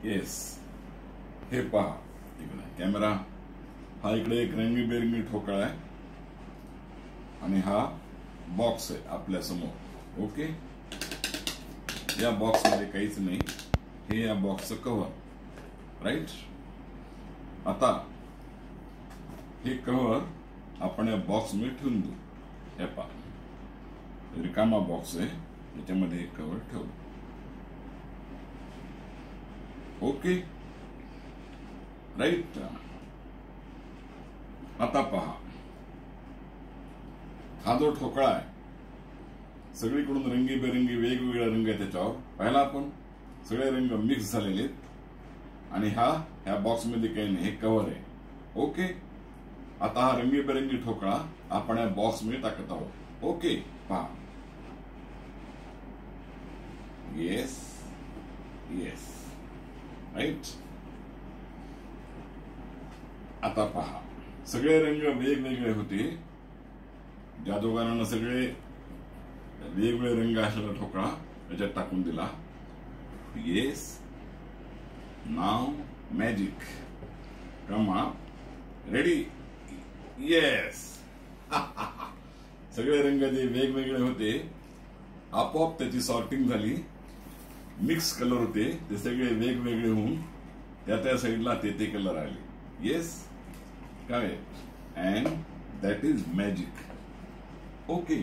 Yes, हे पहा इकडे कॅमेरा, हा इकडे एक रंगीबेरंगी ठोकळा आहे आणि हा बॉक्स आहे आपल्या समोर. ओके, या बॉक्स मध्ये काहीच नाही, हे या बॉक्सचं कव्हर. राईट, आता हे कव्हर आपण या बॉक्स मध्ये ठेवून देऊ. हे पहा रिकामा बॉक्स आहे, याच्यामध्ये एक कव्हर ठेवू. Okay, right. आता पहा, हा जो ठोकळा आहे सगळीकडून रंगीबेरंगी वेगवेगळे रंग आहे त्याच्यावर. पाहिला आपण, सगळे रंग मिक्स झालेले आहेत आणि ह्या बॉक्स मध्ये काही नाही, हे कव्हर आहे. ओके, आता हा रंगीबेरंगी ठोकळा आपण या बॉक्स मध्ये टाकत आहोत. ओके, पहा. Yes yes, right. आता पहा, सगळे रंग वेगवेगळे होते. जादूगारानं सगळे वेगवेगळे रंग असलेला ठोकळा याच्यात टाकून दिला. येस, नाव magic come up, ready. Yes. सगळे रंग जे वेगवेगळे होते आपोआप त्याची सॉर्टिंग झाली, मिक्स कलर होते ते सगळे वेगवेगळे होऊन त्या साईडला ते कलर आले. Yes, correct. And that is magic. Okay.